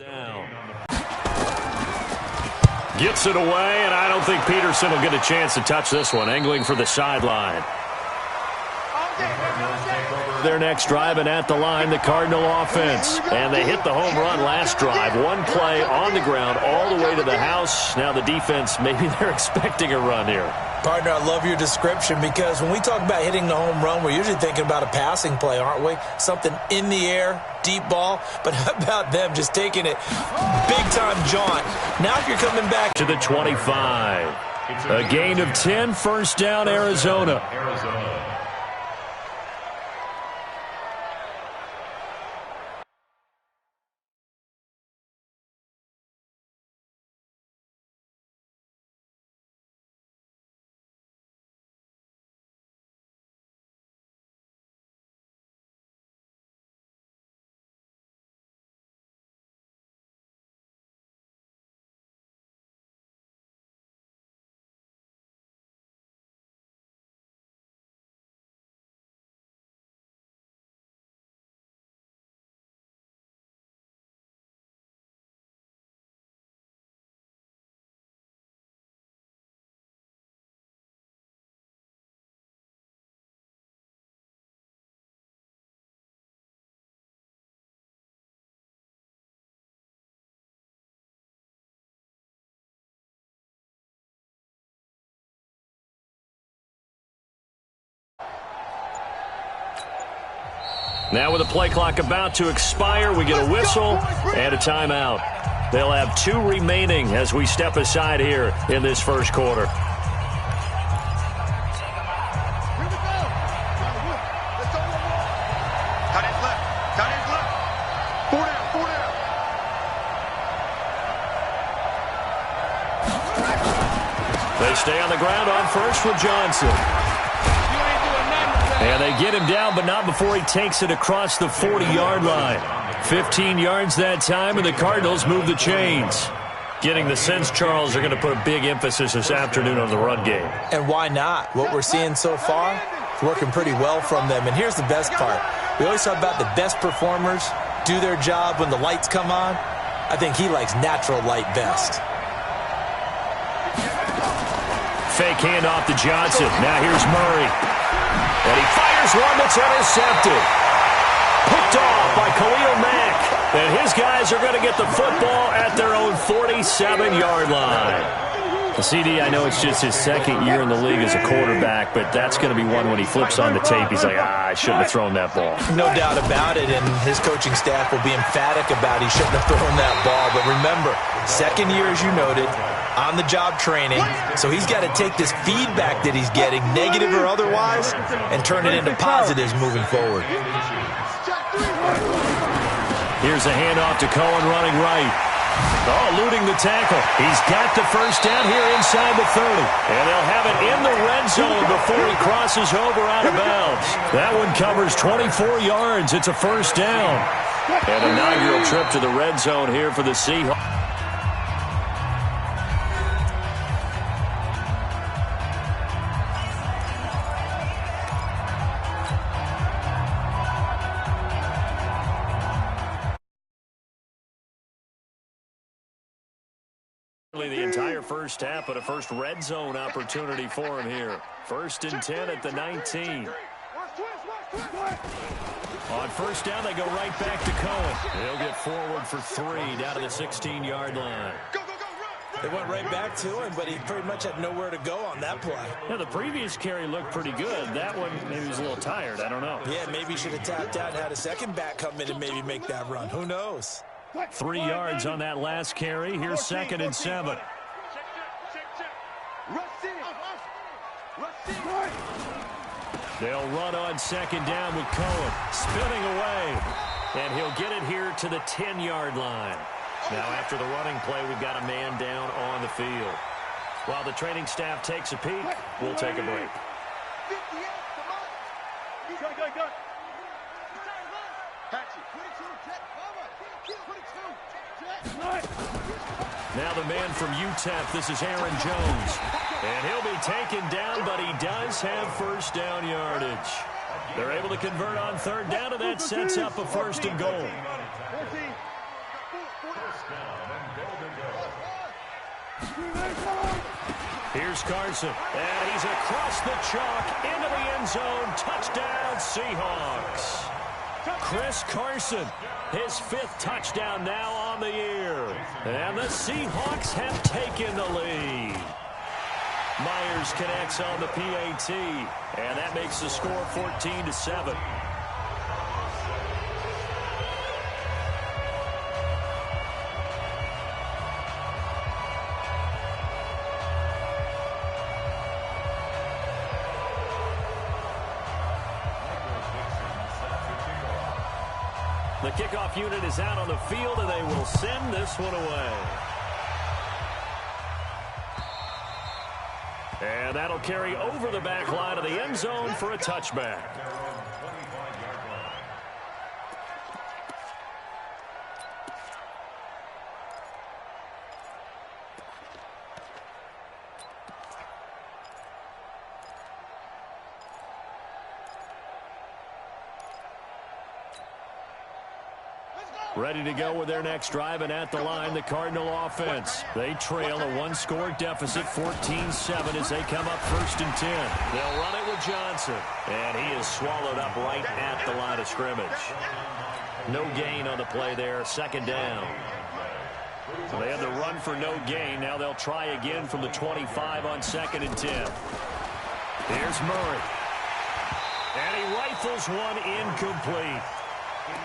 Down. Gets it away, and I don't think Peterson will get a chance to touch this one. Angling for the sideline. Their next drive, and at the line, the Cardinal offense. And they hit the home run last drive. One play on the ground all the way to the house. Now the defense, maybe they're expecting a run here. Partner, I love your description because when we talk about hitting the home run, we're usually thinking about a passing play, aren't we? Something in the air, deep ball. But how about them just taking it big-time jaunt? Now if you're coming back to the 25. A gain of 10, first down, Arizona. Now with the play clock about to expire, we get a whistle and a timeout. They'll have 2 remaining as we step aside here in this first quarter. They stay on the ground on first with Johnson. And they get him down, but not before he takes it across the 40-yard line. 15 yards that time, and the Cardinals move the chains. Getting the sense, Charles, they're going to put a big emphasis this afternoon on the run game. And why not? What we're seeing so far is working pretty well from them. And here's the best part. We always talk about the best performers do their job when the lights come on. I think he likes natural light best. Fake handoff to Johnson. Now here's Murray. And he fires one that's intercepted. Picked off by Khalil Mack. And his guys are going to get the football at their own 47-yard line. The CD, I know it's just his second year in the league as a quarterback, but that's going to be one when he flips on the tape. He's like, I shouldn't have thrown that ball. No doubt about it, and his coaching staff will be emphatic about he shouldn't have thrown that ball. But remember, second year, as you noted, on-the-job training, so he's got to take this feedback that he's getting, negative or otherwise, and turn it into positives moving forward. Here's a handoff to Cohen running right. Oh, eluding the tackle. He's got the first down here inside the 30. And they'll have it in the red zone before he crosses over out of bounds. That one covers 24 yards. It's a first down. An inaugural trip to the red zone here for the Seahawks. The entire first half, but a first red zone opportunity for him here. 1st and 10 at the 19. On first down, they go right back to Cohen. He'll get forward for 3 down to the 16-yard line. They went right back to him, but he pretty much had nowhere to go on that play. Yeah, the previous carry looked pretty good. That one, maybe he was a little tired. I don't know. Yeah, maybe he should have tapped out and had a second back come in and maybe make that run. Who knows? 3 yards on that last carry. Here's 2nd and 7. They'll run on 2nd down with Cohen. Spinning away. And he'll get it here to the 10-yard line. Now after the running play, we've got a man down on the field. While the training staff takes a peek, we'll take a break. Now the man from UTEP, this is Aaron Jones. And he'll be taken down, but he does have first down yardage. They're able to convert on 3rd down, and that sets up a 1st and goal. Here's Carson, and he's across the chalk into the end zone. Touchdown, Seahawks. Chris Carson, his 5th touchdown now on the year. And the Seahawks have taken the lead. Myers connects on the PAT, and that makes the score 14-7. The kickoff unit is out on the field, and they will send this one away. And that'll carry over the back line of the end zone for a touchback. Ready to go with their next drive, and at the line, the Cardinal offense. They trail a 1-score deficit, 14-7, as they come up 1st and 10. They'll run it with Johnson, and he is swallowed up right at the line of scrimmage. No gain on the play there, 2nd down. So they had the run for no gain. Now they'll try again from the 25 on 2nd and 10. Here's Murray. And he rifles one incomplete.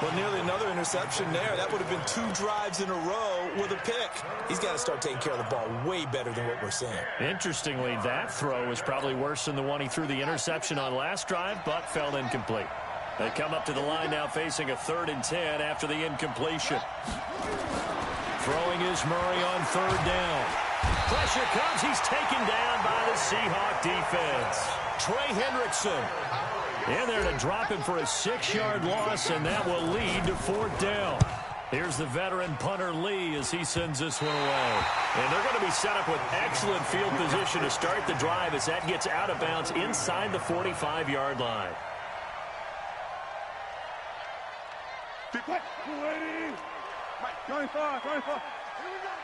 Well, nearly another interception there. That would have been 2 drives in a row with a pick. He's got to start taking care of the ball way better than what we're seeing. Interestingly, that throw is probably worse than the one he threw the interception on last drive, but fell incomplete. They come up to the line now facing a 3rd and 10 after the incompletion. Throwing is Murray on 3rd down. Pressure comes. He's taken down by the Seahawk defense. Trey Hendrickson in there to drop him for a 6-yard loss, and that will lead to 4th down. Here's the veteran punter Lee as he sends this one away. And they're going to be set up with excellent field position to start the drive as that gets out of bounds inside the 45-yard line. Mike, 25. Here we go,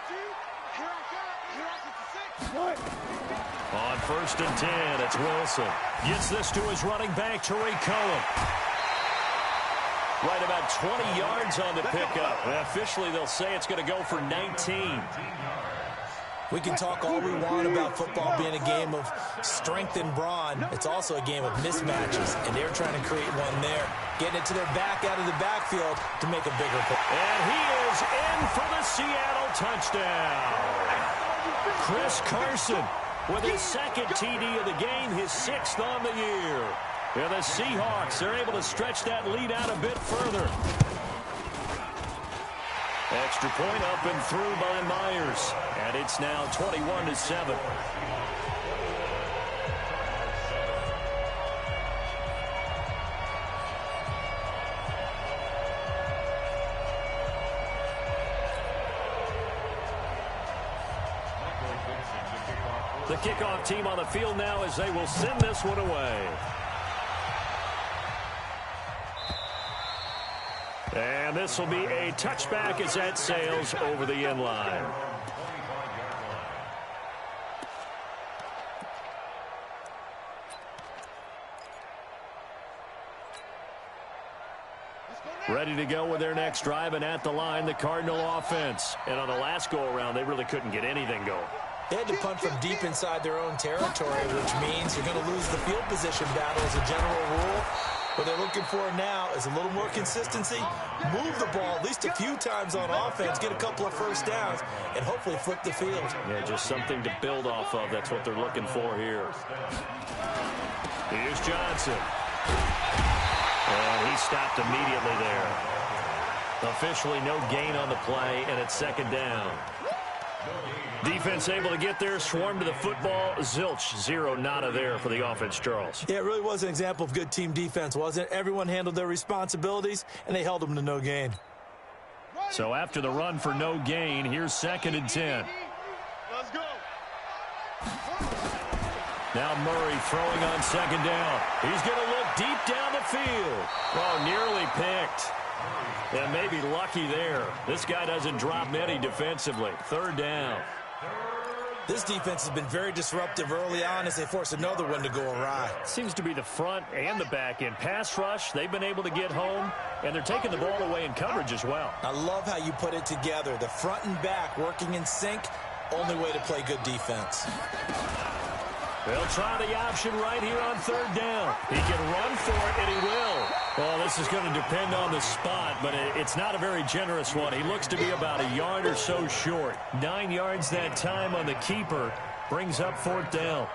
G. Here I come. Here I get to 6. On 1st and 10, it's Wilson. Gets this to his running back, Tariq Cohen. Right about 20 yards on the pickup. And officially, they'll say it's going to go for 19. We can talk all we want about football being a game of strength and brawn. It's also a game of mismatches, and they're trying to create one there. Getting it to their back out of the backfield to make a bigger play. And he is in for the Seattle touchdown. Chris Carson with his 2nd TD of the game, his 6th on the year. And the Seahawks, they're able to stretch that lead out a bit further. Extra point up and through by Myers. And it's now 21-7. The kickoff team on the field now as they will send this one away. And this will be a touchback as that sails over the end line. Ready to go with their next drive, and at the line, the Cardinal offense. And on the last go-around, they really couldn't get anything going. They had to punt from deep inside their own territory, which means you're going to lose the field position battle as a general rule. What they're looking for now is a little more consistency, move the ball at least a few times on offense, get a couple of 1st downs, and hopefully flip the field. Yeah, just something to build off of. That's what they're looking for here. Here's Johnson. And he stopped immediately there. Officially no gain on the play, and it's 2nd down. Defense able to get there, swarm to the football. Zilch, 0 nada there for the offense, Charles. Yeah, it really was an example of good team defense, wasn't it? Everyone handled their responsibilities, and they held them to no gain. So after the run for no gain, here's 2nd and 10. Let's go. Now Murray throwing on 2nd down. He's going to look deep down the field. Oh, nearly picked. And maybe lucky there. This guy doesn't drop many defensively. Third down. This defense has been very disruptive early on as they force another one to go awry. Seems to be the front and the back end. Pass rush, they've been able to get home, and they're taking the ball away in coverage as well. I love how you put it together. The front and back working in sync, only way to play good defense. They'll try the option right here on third down. He can run for it, and he will. Well, this is going to depend on the spot, but it's not a very generous one. He looks to be about a yard or so short. 9 yards that time on the keeper. Brings up fourth down.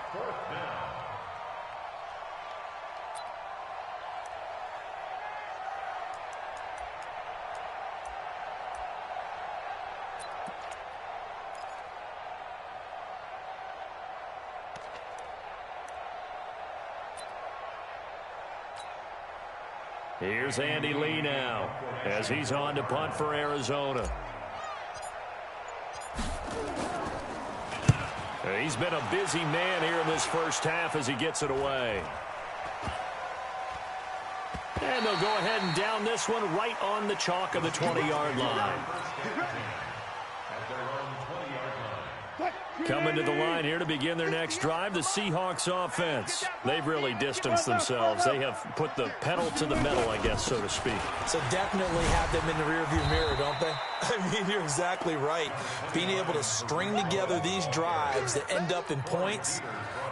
Here's Andy Lee now as he's on to punt for Arizona. He's been a busy man here in this first half as he gets it away. And they'll go ahead and down this one right on the chalk of the 20-yard line. Coming to the line here to begin their next drive, the Seahawks offense. They've really distanced themselves. They have put the pedal to the metal, I guess, so to speak. So definitely have them in the rearview mirror, don't they? I mean, you're exactly right. Being able to string together these drives that end up in points,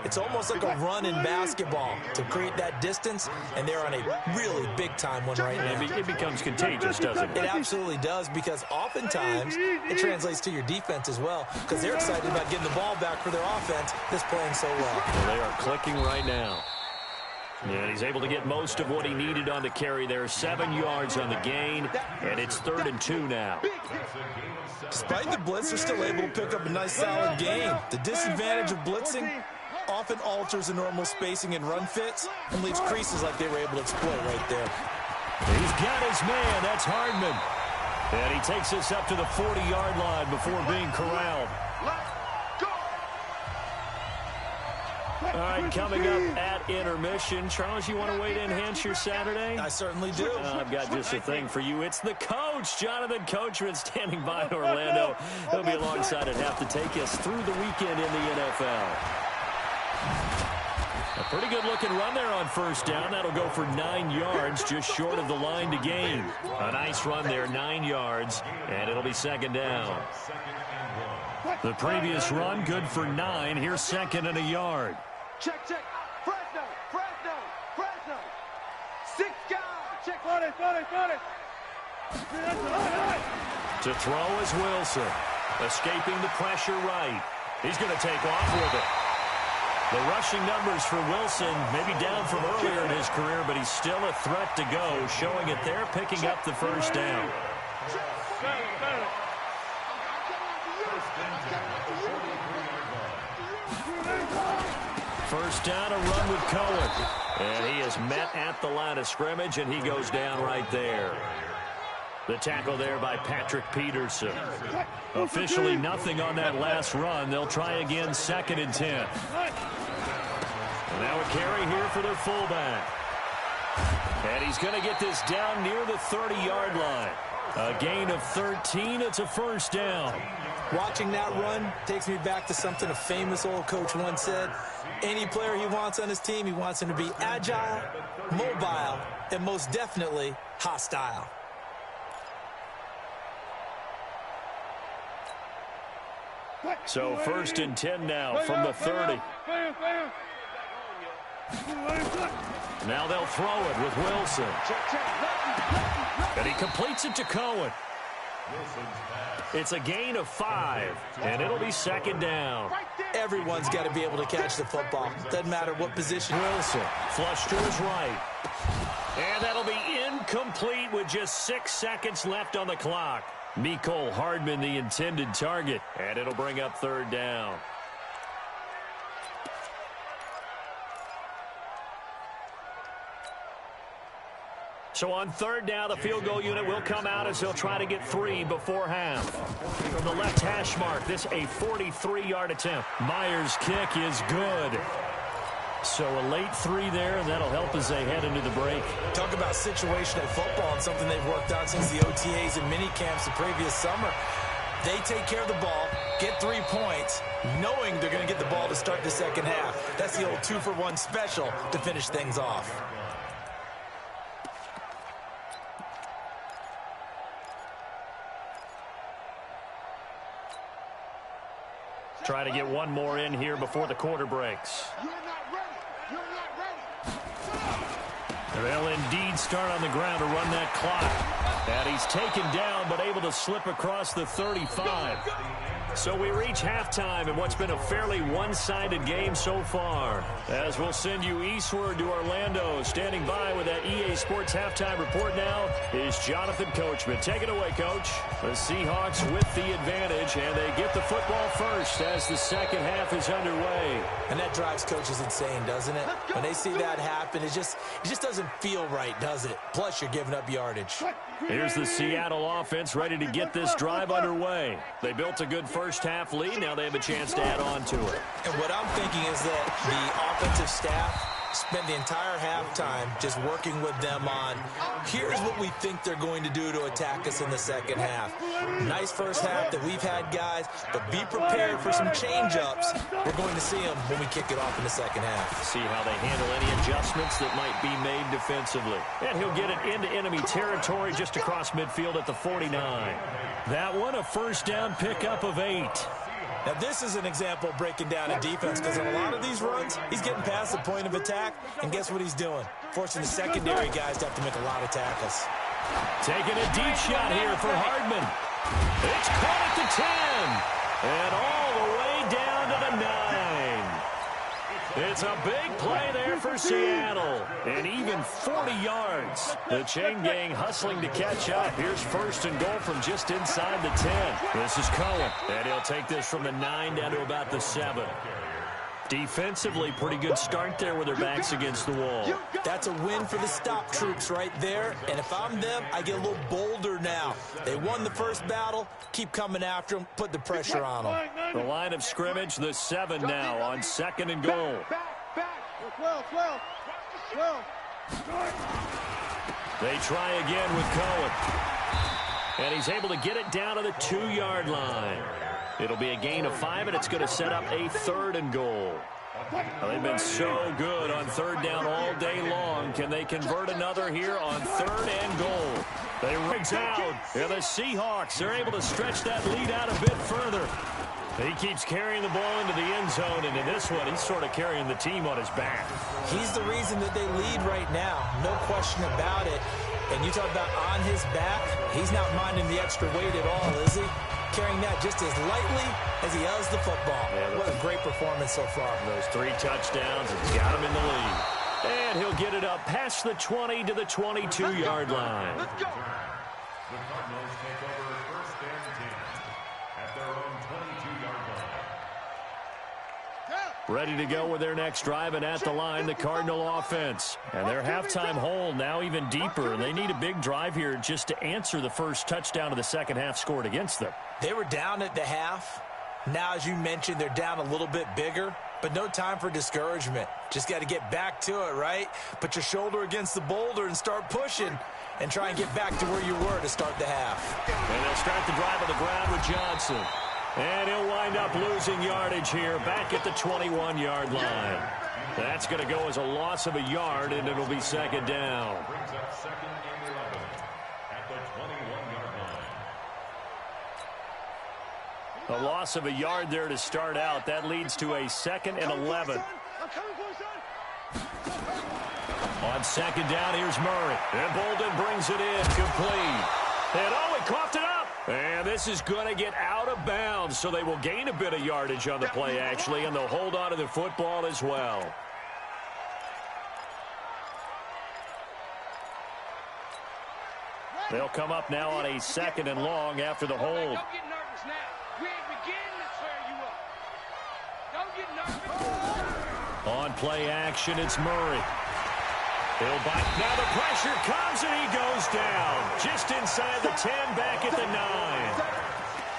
it's almost like a run in basketball to create that distance, and they're on a really big-time one right now. It becomes contagious, doesn't it? It absolutely does, because oftentimes it translates to your defense as well, because they're excited about getting the ball back for their offense that's playing so well. They are clicking right now. And he's able to get most of what he needed on the carry there. 7 yards on the gain, and it's 3rd and 2 now. Despite the blitz, they're still able to pick up a nice, solid gain. The disadvantage of blitzing often alters the normal spacing and run fits and leaves creases like they were able to exploit right there. He's got his man. That's Hardman. And he takes us up to the 40-yard line before being corralled. All right, coming up at intermission. Charles, you want to wait to enhance your Saturday? I certainly do. I've got just a thing for you. It's the coach, Jonathan Coachman, standing by in Orlando. He'll be alongside at half to take us through the weekend in the NFL. A pretty good-looking run there on first down. That'll go for 9 yards, just short of the line to gain. A nice run there, 9 yards, and it'll be 2nd down. The previous run, good for 9. Here's 2nd and a yard. Check. Fresno. 6 guys. Check. Got it. To throw is Wilson. Escaping the pressure right. He's going to take off with it. The rushing numbers for Wilson maybe down from earlier in his career, but he's still a threat to go, showing it there, picking up the first down. First down, a run with Cohen. And he is met at the line of scrimmage, and he goes down right there. The tackle there by Patrick Peterson. Officially nothing on that last run. They'll try again, 2nd and 10. And now a carry here for their fullback. And he's going to get this down near the 30-yard line. A gain of 13. It's a first down. Watching that run takes me back to something a famous old coach once said. Any player he wants on his team, he wants him to be agile, mobile, and most definitely hostile. So 1st and 10 now from the 30. Now they'll throw it with Wilson. And he completes it to Cohen. It's a gain of 5, and it'll be 2nd down. Everyone's got to be able to catch the football. Doesn't matter what position. Wilson, flush to his right. And that'll be incomplete with just 6 seconds left on the clock. Mecole Hardman, the intended target, and it'll bring up 3rd down. So on 3rd down, the field goal unit will come out as they'll try to get 3 before half. From the left hash mark, this a 43-yard attempt. Myers' kick is good. So a late 3 there, and that'll help as they head into the break. Talk about situational football and something they've worked on since the OTAs and mini camps the previous summer. They take care of the ball, get 3 points, knowing they're going to get the ball to start the second half. That's the old 2-for-1 special to finish things off. Try to get one more in here before the quarter breaks. You're not ready. You're not ready. They'll indeed start on the ground to run that clock. And he's taken down, but able to slip across the 35. So we reach halftime in what's been a fairly one-sided game so far. As we'll send you eastward to Orlando. Standing by with that EA Sports halftime report now is Jonathan Coachman. Take it away, Coach. The Seahawks with the advantage, and they get the football first as the second half is underway. And that drives coaches insane, doesn't it? When they see that happen, it just doesn't feel right, does it? Plus, you're giving up yardage. Here's the Seattle offense ready to get this drive underway. They built a good first half lead. Now they have a chance to add on to it. And what I'm thinking is that the offensive staff spent the entire halftime just working with them on, here's what we think they're going to do to attack us in the second half. Nice first half that we've had, guys, but be prepared for some change-ups. We're going to see them when we kick it off in the second half. See how they handle any adjustments that might be made defensively. And he'll get it into enemy territory just across midfield at the 49. That one, a first down pickup of 8. Now, this is an example of breaking down a defense, because in a lot of these runs, he's getting past the point of attack, and guess what he's doing? Forcing the secondary guys to have to make a lot of tackles. Taking a deep shot here for Hardman. It's caught at the 10, and all the way down to the 9. It's a big play there for Seattle, and even 40 yards. The chain gang hustling to catch up. Here's first and goal from just inside the 10. This is Cohen, and he'll take this from the 9 down to about the 7. Defensively, pretty good start there with their backs against the wall. That's a win for the stop troops right there, and if I'm them, I get a little bolder now. They won the first battle, keep coming after them, put the pressure on them. The line of scrimmage, the 7 now on second and goal. Back. 12. They try again with Cohen. And he's able to get it down to the 2-yard line. It'll be a gain of 5, and it's going to set up a 3rd and goal. Well, they've been so good on 3rd down all day long. Can they convert another here on 3rd and goal? They rigs out. And the Seahawks are able to stretch that lead out a bit further. He keeps carrying the ball into the end zone, and in this one, he's sort of carrying the team on his back. He's the reason that they lead right now, no question about it. And you talk about on his back, he's not minding the extra weight at all, is he? Carrying that just as lightly as he does the football. Yeah, what a great performance so far. Those 3 touchdowns have got him in the lead. And he'll get it up past the 20 to the 22-yard line. Let's go. The Cardinals take over first and 10 at their own 22-yard line. Ready to go with their next drive, and at the line, the Cardinal offense. And their halftime hole now even deeper, and they need a big drive here just to answer the first touchdown of the second half scored against them. They were down at the half. Now, as you mentioned, they're down a little bit bigger, but no time for discouragement. Just got to get back to it, right? Put your shoulder against the boulder and start pushing and try and get back to where you were to start the half. And they'll start the drive on the ground with Johnson. And he'll wind up losing yardage here back at the 21-yard line. That's going to go as a loss of a yard, and it'll be second down. Brings up second and 11 at the 21-yard line. A loss of a yard there to start out. That leads to a second and 11. I'm coming for you, son. On second down, here's Murray. And Bolden brings it in, complete. And oh, he coughed it up. And this is going to get out of bounds, so they will gain a bit of yardage on the play, actually, and they'll hold on to the football as well. They'll come up now on a second and long after the hold. Don't get nervous now. We ain't beginning to tear you up. Don't get nervous. On play action, it's Murray. He'll bite. Now the pressure comes, and he goes down. Just inside the 10, back at the 9.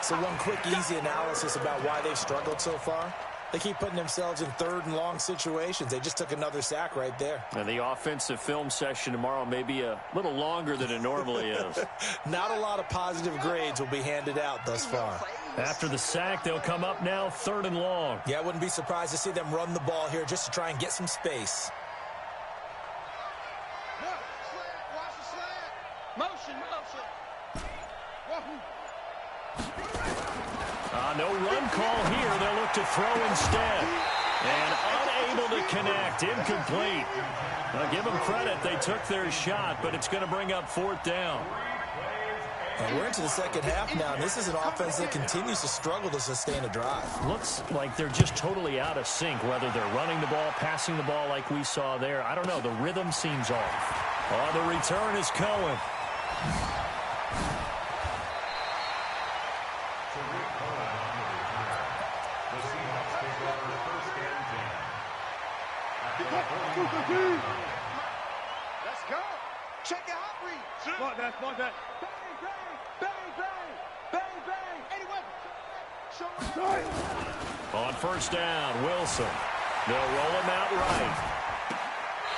So one quick, easy analysis about why they've struggled so far. They keep putting themselves in 3rd and long situations. They just took another sack right there. And the offensive film session tomorrow may be a little longer than it normally is. Not a lot of positive grades will be handed out thus far. After the sack, they'll come up now 3rd and long. Yeah, I wouldn't be surprised to see them run the ball here just to try and get some space. Watch the slant. Motion. No run call here. They'll look to throw instead. And unable to connect. Incomplete. Now, give them credit. They took their shot, but it's going to bring up 4th down. And we're into the second half now, and this is an offense that continues to struggle to sustain a drive. Looks like they're just totally out of sync, whether they're running the ball, passing the ball like we saw there. I don't know. The rhythm seems off. On the return is Cohen. Let's go. Check your hot read. Smart that. Bang. Anyway. On 1st down, Wilson. They'll roll him out right.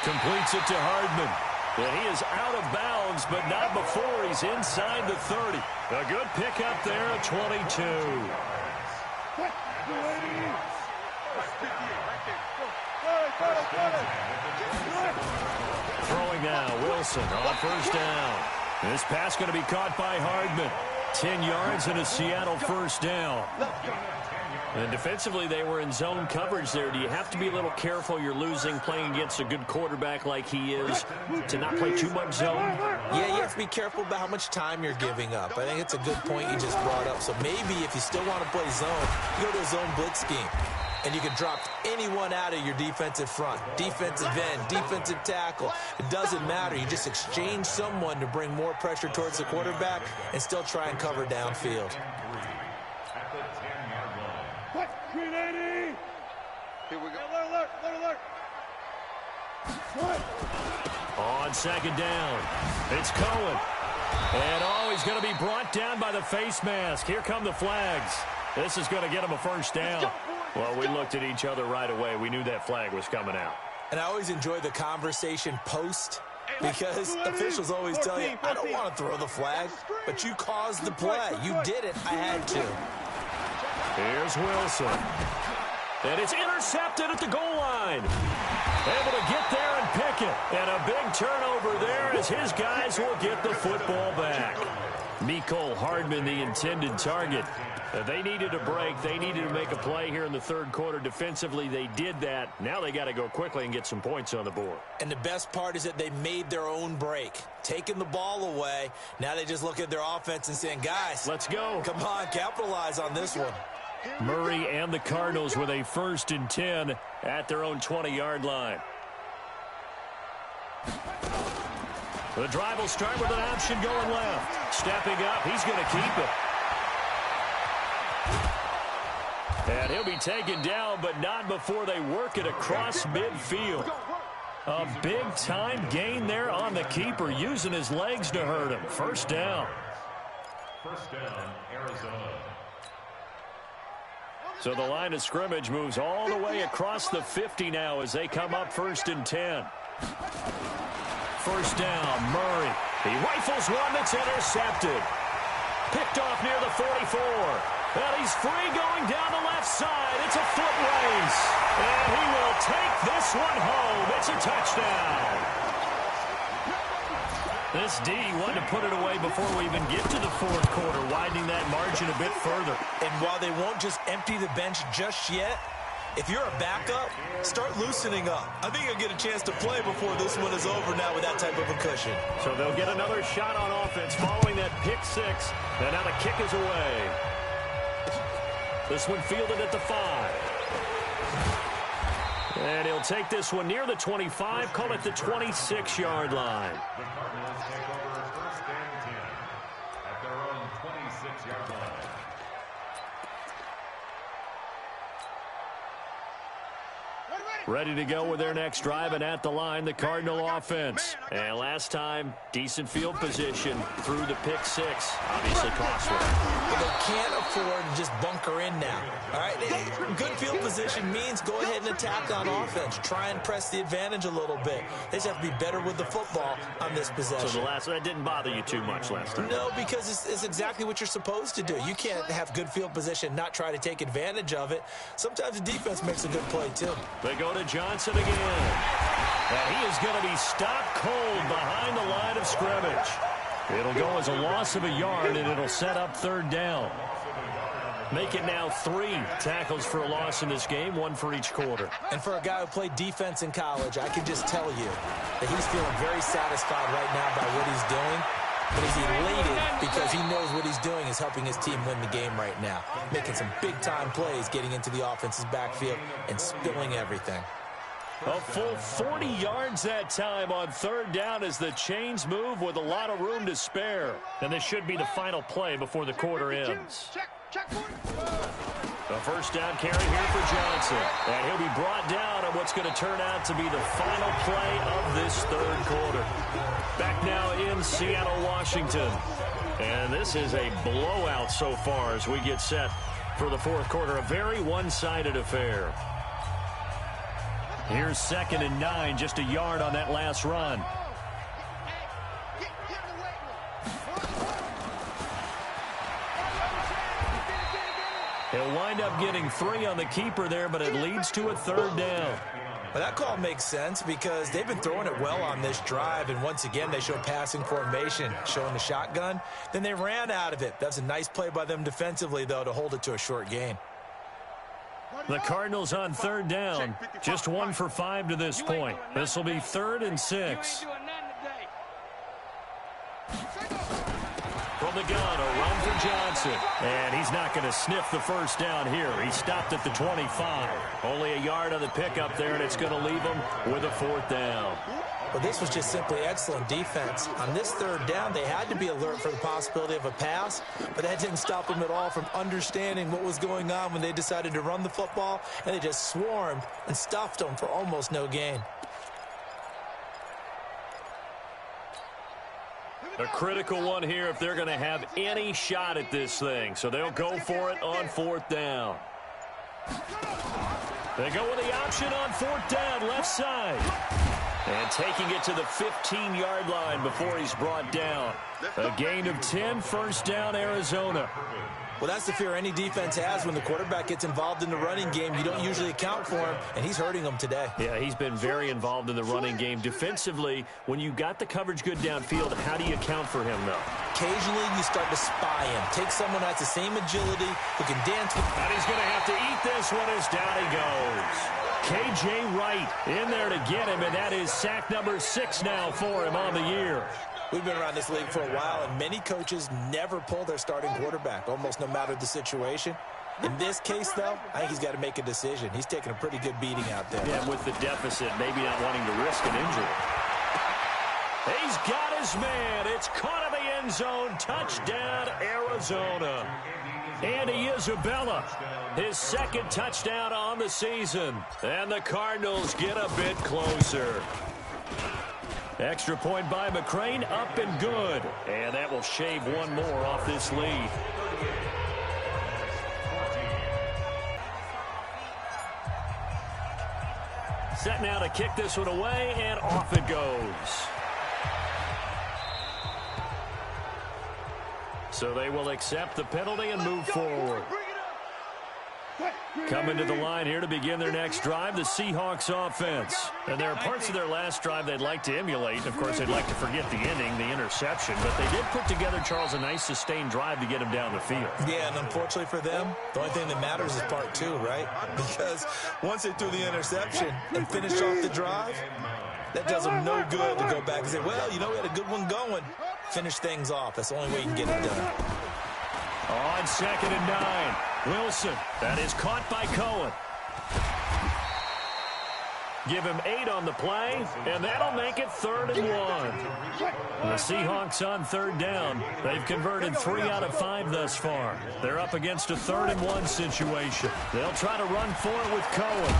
Completes it to Hardman. And he is out of bounds, but not before he's inside the 30. A good pickup there at 22. Throwing now, Wilson on 1st down. This pass going to be caught by Hardman. 10 yards and a Seattle 1st down. And defensively, they were in zone coverage there. Do you have to be a little careful? You're losing playing against a good quarterback like he is to not play too much zone? Yeah, you have to be careful about how much time you're giving up. I think it's a good point you just brought up. So maybe if you still want to play zone, you go to a zone blitz scheme. And you can drop anyone out of your defensive front, defensive end, defensive tackle. It doesn't matter. You just exchange someone to bring more pressure towards the quarterback and still try and cover downfield. Here we go. Alert. On 2nd down, it's Cohen. And he's going to be brought down by the face mask. Here come the flags. This is going to get him a 1st down. Well, we looked at each other right away. We knew that flag was coming out. And I always enjoy the conversation post because officials always tell you, I don't want to throw the flag, but you caused the play. You did it. I had to. Here's Wilson. And it's intercepted at the goal line. Able to get there and pick it. And a big turnover there as his guys will get the football back. Mecole Hardman, the intended target. They needed a break. They needed to make a play here in the 3rd quarter. Defensively, they did that. Now they got to go quickly and get some points on the board. And the best part is that they made their own break. Taking the ball away. Now they just look at their offense and saying, guys, let's go. Come on, capitalize on this one. Murray and the Cardinals with a 1st and 10 at their own 20-yard line. The drive will start with an option going left. Stepping up, he's going to keep it. And he'll be taken down, but not before they work it across midfield. A big-time gain there on the keeper, using his legs to hurt him. 1st down. 1st down, Arizona. So the line of scrimmage moves all the way across the 50 now as they come up 1st and 10. 1st down, Murray. He rifles one that's intercepted. Picked off near the 44. And he's free going down the left side. It's a foot race. And he will take this one home. It's a touchdown. This D wanted to put it away before we even get to the 4th quarter, widening that margin a bit further. And while they won't just empty the bench just yet, if you're a backup, start loosening up. I think you'll get a chance to play before this one is over now with that type of a cushion. So they'll get another shot on offense following that pick 6. And now the kick is away. This one fielded at the 5. And he'll take this one near the 25, call it the 26-yard line. The Cardinals take over 1st and 10 at their own 26-yard line. Ready. Ready to go with their next drive, and at the line, the Cardinal offense. And last time, decent field position through the pick six. Obviously costly. But they can't afford to just bunker in now. All right, good field position means go ahead and attack on offense. Try and press the advantage a little bit. They just have to be better with the football on this possession. So the last one, that didn't bother you too much last time? No, because it's exactly what you're supposed to do. You can't have good field position, not try to take advantage of it. Sometimes the defense makes a good play, too. They go to Johnson again. And he is going to be stopped cold behind the line of scrimmage. It'll go as a loss of a yard, and it'll set up third down. Make it now 3 tackles for a loss in this game, 1 for each quarter. And for a guy who played defense in college, I can just tell you that he's feeling very satisfied right now by what he's doing. But he's elated because he knows what he's doing is helping his team win the game right now. Making some big-time plays, getting into the offense's backfield, and spilling everything. A full 40 yards that time on third down as the chains move with a lot of room to spare. And this should be the final play before the quarter ends. A first down carry here for Johnson. And he'll be brought down on what's going to turn out to be the final play of this third quarter. Back now in Seattle, Washington. And this is a blowout so far as we get set for the fourth quarter. A very one-sided affair. Here's 2nd and 9, just a yard on that last run. He'll wind up getting 3 on the keeper there, but it leads to a third down. Well, that call makes sense because they've been throwing it well on this drive, and once again they show passing formation, showing the shotgun. Then they ran out of it. That's a nice play by them defensively, though, to hold it to a short gain. The Cardinals on third down, just 1 for 5 to this point. This will be 3rd and 6. From the gun, a run for Johnson. And he's not going to sniff the first down here. He stopped at the 25. Only a yard on the pickup there, and it's going to leave him with a 4th down. Well, this was just simply excellent defense. On this third down, they had to be alert for the possibility of a pass, but that didn't stop them at all from understanding what was going on when they decided to run the football, and they just swarmed and stuffed them for almost no gain. A critical one here if they're going to have any shot at this thing, so they'll go for it on 4th down. They go with the option on 4th down, left side. And taking it to the 15-yard line before he's brought down. A gain of 10, first down, Arizona. Well, that's the fear any defense has when the quarterback gets involved in the running game. You don't usually account for him, and he's hurting them today. Yeah, he's been very involved in the running game. Defensively, when you got the coverage good downfield, how do you account for him, though? Occasionally, you start to spy him. Take someone that's the same agility, who can dance with... And he's going to have to eat this one as down he goes. K.J. Wright in there to get him, and that is sack number 6 now for him on the year. We've been around this league for a while, and many coaches never pull their starting quarterback, almost no matter the situation. In this case, though, I think he's got to make a decision. He's taking a pretty good beating out there. Yeah, with the deficit, maybe not wanting to risk an injury. He's got his man. It's caught in the end zone. Touchdown, Arizona. Andy Isabella, his 2nd touchdown on the season. And the Cardinals get a bit closer. Extra point by McCrane, up and good. And that will shave 1 more off this lead. Set now to kick this one away, and off it goes. So they will accept the penalty and move forward. Coming to the line here to begin their next drive, the Seahawks offense. And there are parts of their last drive they'd like to emulate. Of course, they'd like to forget the ending, the interception. But they did put together, Charles, a nice sustained drive to get him down the field. Yeah, and unfortunately for them, the only thing that matters is part 2, right? Because once they threw the interception and finished off the drive, that does them no good to go back and say, well, you know, we had a good one going. Finish things off. That's the only way you can get it done. On 2nd and 9, Wilson. That is caught by Cohen. Give him 8 on the play, and that'll make it 3rd and 1. The Seahawks on 3rd down. They've converted 3 out of 5 thus far. They're up against a 3rd and 1 situation. They'll try to run for it with Cohen.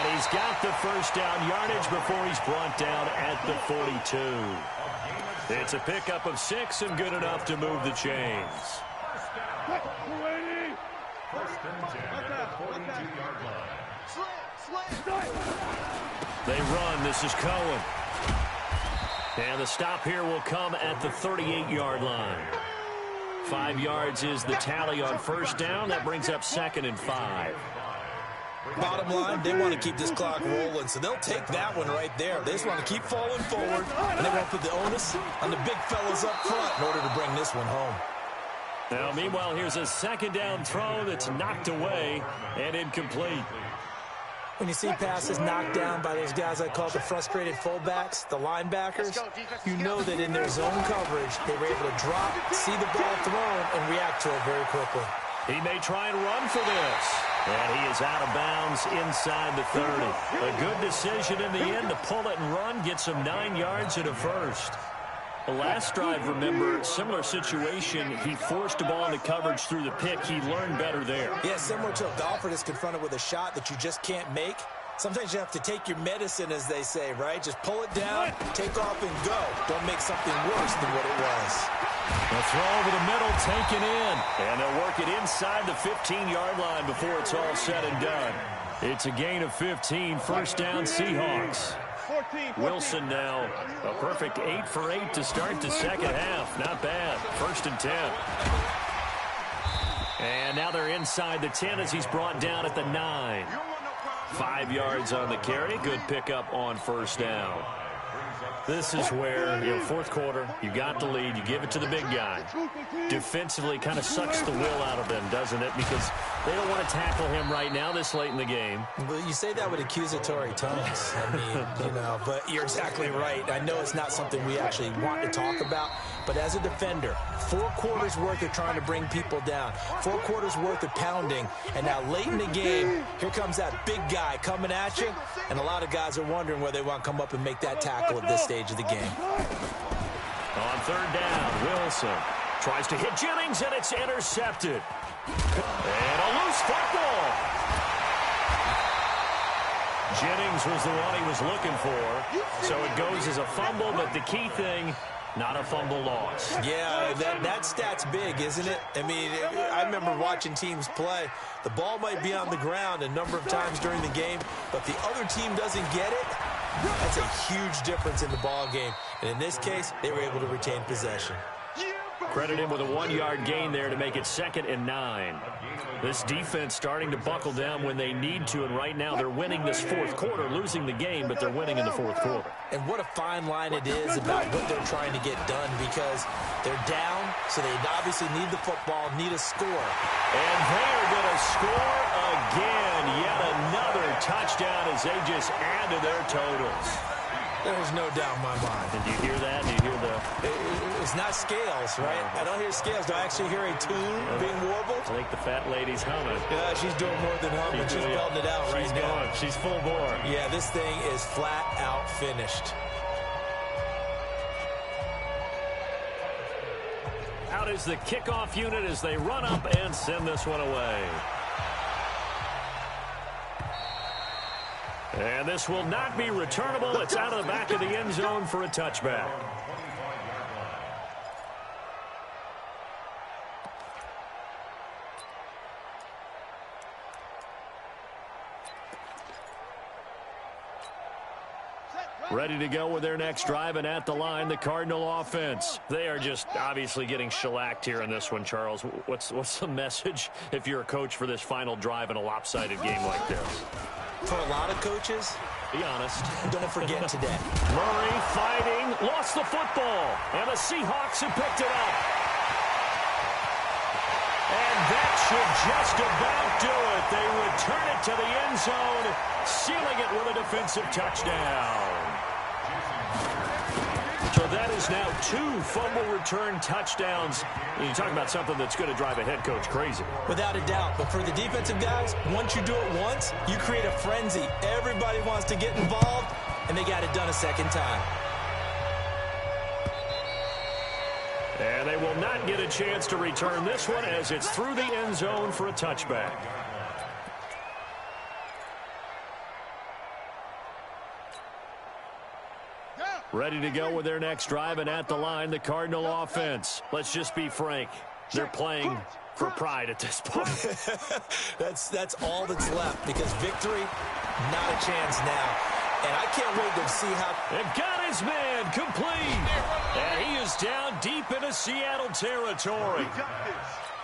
And he's got the first down yardage before he's brought down at the 42. It's a pickup of 6 and good enough to move the chains. First and 10 at the 42-yard line. They run. This is Cohen. And the stop here will come at the 38-yard line. 5 yards is the tally on first down. That brings up 2nd and 5. Bottom line, they want to keep this clock rolling, so they'll take that one right there. They just want to keep falling forward, and they want to put the onus on the big fellas up front in order to bring this one home. Now, meanwhile, here's a 2nd down throw that's knocked away and incomplete. When you see passes knocked down by those guys I call the frustrated fullbacks, the linebackers, you know that in their zone coverage, they were able to drop, see the ball thrown, and react to it very quickly. He may try and run for this. And he is out of bounds inside the 30. A good decision in the end to pull it and run, gets him 9 yards and a first. The last drive, remember, similar situation. He forced the ball into coverage through the pick. He learned better there. Yeah, similar to a golfer that's confronted with a shot that you just can't make. Sometimes you have to take your medicine, as they say, right? Just pull it down, take off, and go. Don't make something worse than what it was. The throw over the middle, taken in. And they'll work it inside the 15-yard line before it's all said and done. It's a gain of 15, first down Seahawks. Wilson now a perfect 8 for 8 to start the second half. Not bad. 1st and 10. And now they're inside the 10 as he's brought down at the 9. 5 yards on the carry. Good pickup on first down. This is where, fourth quarter, you got the lead, you give it to the big guy. Defensively, kind of sucks the will out of them, doesn't it? Because they don't want to tackle him right now this late in the game. Well, you say that with accusatory tones. I mean, but you're exactly right. I know it's not something we actually want to talk about, but as a defender, 4 quarters worth of trying to bring people down, 4 quarters worth of pounding, and now late in the game, here comes that big guy coming at you, and a lot of guys are wondering whether they want to come up and make that tackle at this stage of the game. On 3rd down, Wilson tries to hit Jennings, and it's intercepted. And a loose football. Jennings was the one he was looking for. So it goes as a fumble, but the key thing, not a fumble loss. Yeah, that stat's big, isn't it? I mean, I remember watching teams play. The ball might be on the ground a number of times during the game, but the other team doesn't get it. That's a huge difference in the ball game. And in this case, they were able to retain possession. Credit him with a 1-yard gain there to make it 2nd and 9. This defense starting to buckle down when they need to, and right now they're winning this 4th quarter, losing the game, but they're winning in the 4th quarter. And what a fine line it is about what they're trying to get done, because they're down, so they obviously need the football, need a score. And they are going to score again. Yet another touchdown as they just add to their totals. There's no doubt in my mind. And do you hear that? Do you hear the... It's not scales, right? I don't hear scales. Do I actually hear a tune being warbled? I think the fat lady's humming. Yeah, she's doing more than humming. She's belting it out right now. Going. She's full bore. Yeah, this thing is flat out finished. Out is the kickoff unit as they run up and send this one away. And this will not be returnable. It's out of the back of the end zone for a touchback. Ready to go with their next drive, and at the line, the Cardinal offense. They are just obviously getting shellacked here in this one, Charles. What's the message if you're a coach for this final drive in a lopsided game like this? For a lot of coaches, be honest, don't forget today. Murray fighting, lost the football, and the Seahawks have picked it up. And that should just about do it. They return it to the end zone, sealing it with a defensive touchdown. So that is now 2 fumble return touchdowns. You talk about something that's going to drive a head coach crazy. Without a doubt. But for the defensive guys, once you do it once, you create a frenzy. Everybody wants to get involved, and they got it done a second time. And they will not get a chance to return this one as it's through the end zone for a touchback. Ready to go with their next drive, and at the line, the Cardinal offense. Let's just be frank. They're playing for pride at this point. That's all that's left, because victory, not a chance now. And I can't wait to see how... They've got his man complete. And he is down deep into Seattle territory.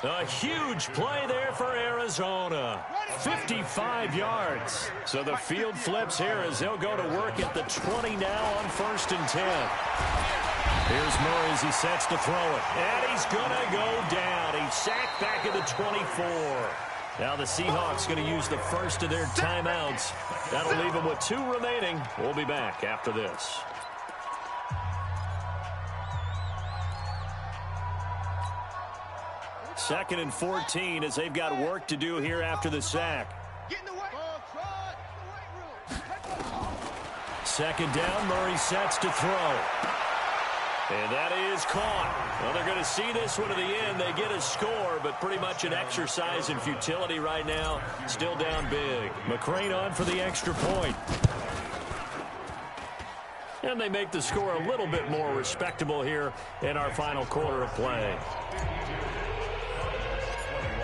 A huge play there for Arizona. 55 yards. So the field flips here as they'll go to work at the 20 now on 1st and 10. Here's Murray as he sets to throw it. And he's going to go down. He's sacked back at the 24. Now the Seahawks going to use the first of their timeouts. That'll leave them with 2 remaining. We'll be back after this. Second and 14 as they've got work to do here after the sack. Second down, Murray sets to throw. And that is caught. Well, they're going to see this one to the end. They get a score, but pretty much an exercise in futility right now. Still down big. McCrane on for the extra point. And they make the score a little bit more respectable here in our final quarter of play.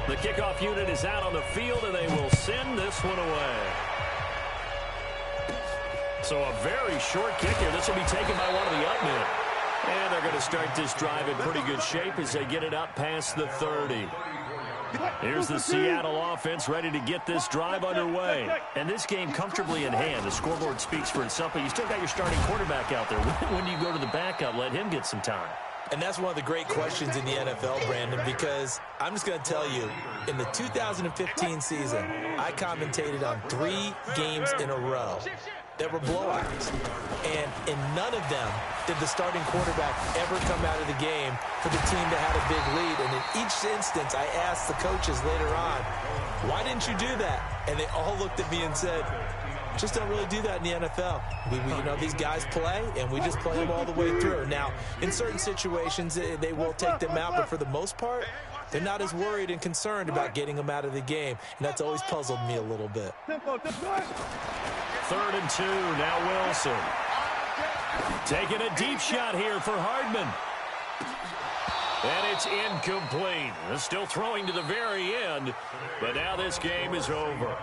The kickoff unit is out on the field, and they will send this one away. So a very short kick here. This will be taken by one of the up men. And they're going to start this drive in pretty good shape as they get it up past the 30. Here's the Seattle offense ready to get this drive underway. And this game comfortably in hand. The scoreboard speaks for itself, but you still got your starting quarterback out there. When do you go to the backup? Let him get some time. And that's one of the great questions in the NFL, Brandon, because I'm just going to tell you, in the 2015 season, I commentated on 3 games in a row that were blowouts. And in none of them did the starting quarterback ever come out of the game for the team that had a big lead. And in each instance, I asked the coaches later on, why didn't you do that? And they all looked at me and said, just don't really do that in the NFL. We you know, these guys play, and we just play them all the way through. Now, in certain situations, they will take them out, but for the most part, they're not as worried and concerned about getting them out of the game, and that's always puzzled me a little bit. 3rd and 2, now Wilson. Taking a deep shot here for Hardman. And it's incomplete. They're still throwing to the very end, but now this game is over.